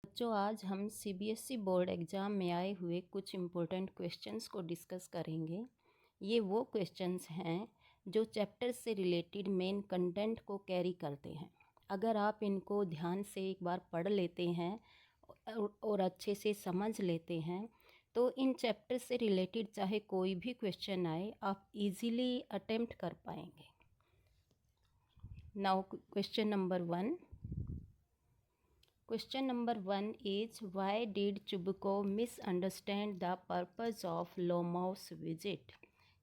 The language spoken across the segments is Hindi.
बच्चों, आज हम सीबीएसई बोर्ड एग्ज़ाम में आए हुए कुछ इम्पोर्टेंट क्वेश्चंस को डिस्कस करेंगे। ये वो क्वेश्चंस हैं जो चैप्टर से रिलेटेड मेन कंटेंट को कैरी करते हैं। अगर आप इनको ध्यान से एक बार पढ़ लेते हैं और अच्छे से समझ लेते हैं तो इन चैप्टर से रिलेटेड चाहे कोई भी क्वेश्चन आए आप इजीली अटेम्प्ट कर पाएंगे। Now question number 1। Question number 1 is, why did Chubko misunderstand the purpose of Lomov's visit?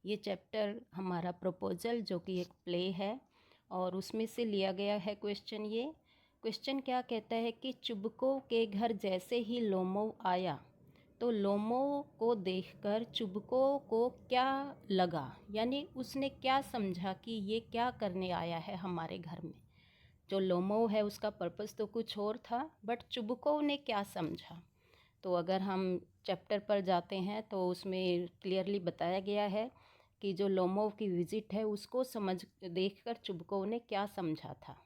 ये चैप्टर हमारा प्रपोजल जो कि एक प्ले है और उसमें से लिया गया है क्वेश्चन। ये क्वेश्चन क्या कहता है कि चुबको के घर जैसे ही लोमोव आया तो लोमोव को देखकर चुबको को क्या लगा, यानी उसने क्या समझा कि ये क्या करने आया है हमारे घर में। जो लोमोव है उसका पर्पस तो कुछ और था, बट चुबको ने क्या समझा। तो अगर हम चैप्टर पर जाते हैं तो उसमें क्लियरली बताया गया है कि जो लोमोव की विज़िट है उसको देखकर चुबको ने क्या समझा था।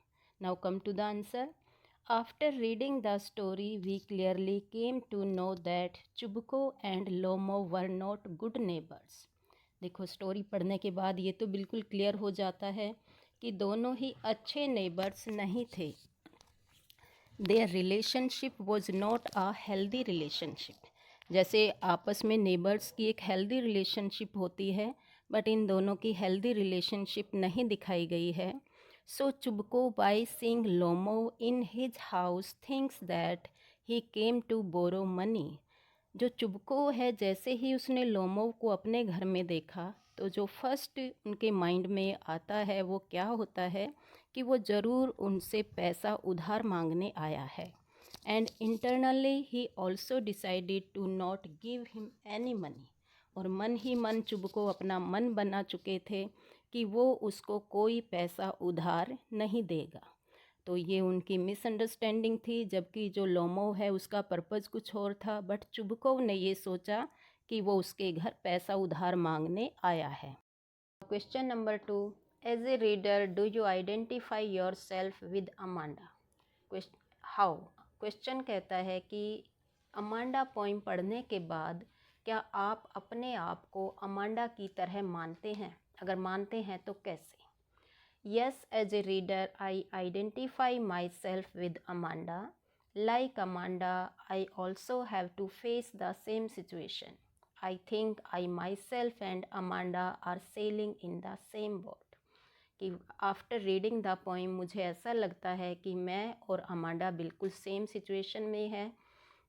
Now come to the answer. After reading the story we clearly came to know that Chubukov and Lomov were not good neighbours. देखो, स्टोरी पढ़ने के बाद ये तो बिल्कुल क्लियर हो जाता है कि दोनों ही अच्छे नेबर्स नहीं थे। Their relationship was not a healthy relationship. जैसे आपस में नेबर्स की एक हेल्दी रिलेशनशिप होती है, बट इन दोनों की हेल्दी रिलेशनशिप नहीं दिखाई गई है। So Chubukov by seeing Lomov in his house thinks that he came to borrow money. जो चुबको है, जैसे ही उसने लोमोव को अपने घर में देखा तो जो फर्स्ट उनके माइंड में आता है वो क्या होता है कि वो ज़रूर उनसे पैसा उधार मांगने आया है। And internally he also decided to not give him any money. और मन ही मन चुबको अपना मन बना चुके थे कि वो उसको कोई पैसा उधार नहीं देगा। तो ये उनकी मिसअंडरस्टैंडिंग थी, जबकि जो लोमोव है उसका पर्पज़ कुछ और था, बट चुबकोव ने ये सोचा कि वो उसके घर पैसा उधार मांगने आया है। Question number 2। As a reader do you identify yourself with Amanda? How? Question कहता है कि अमांडा पोइम पढ़ने के बाद क्या आप अपने आप को अमांडा की तरह मानते हैं? अगर मानते हैं तो कैसे? Yes, as a reader, I identify myself with Amanda. Like Amanda, I also have to face the same situation. I think I myself and Amanda are sailing in the same boat. कि आफ्टर रीडिंग द पोइम मुझे ऐसा लगता है कि मैं और अमांडा बिल्कुल सेम सिचुएशन में है।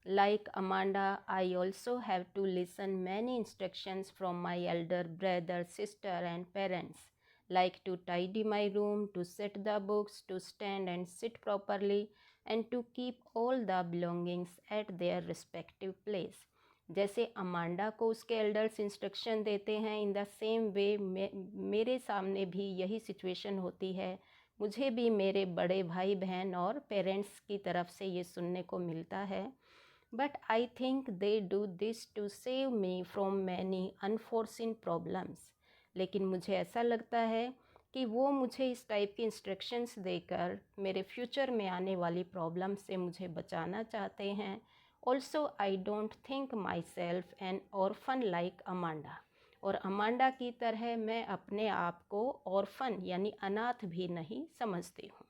Like Amanda, I also have to listen many instructions from my elder brother, sister and parents, like to tidy my room, to set the books, to stand and sit properly, and to keep all the belongings at their respective place. जैसे अमांडा को उसके एल्डर्स इंस्ट्रक्शन देते हैं, इन द सेम वे मेरे सामने भी यही सिचुएशन होती है। मुझे भी मेरे बड़े भाई बहन और पेरेंट्स की तरफ से ये सुनने को मिलता है। But I think they do this to save me from many unforeseen problems. लेकिन मुझे ऐसा लगता है कि वो मुझे इस टाइप की इंस्ट्रक्शंस देकर मेरे फ्यूचर में आने वाली प्रॉब्लम से मुझे बचाना चाहते हैं। Also I don't think my self N orphan like Amanda. और अमांडा की तरह मैं अपने आप को ऑर्फन यानी अनाथ भी नहीं समझती हूँ।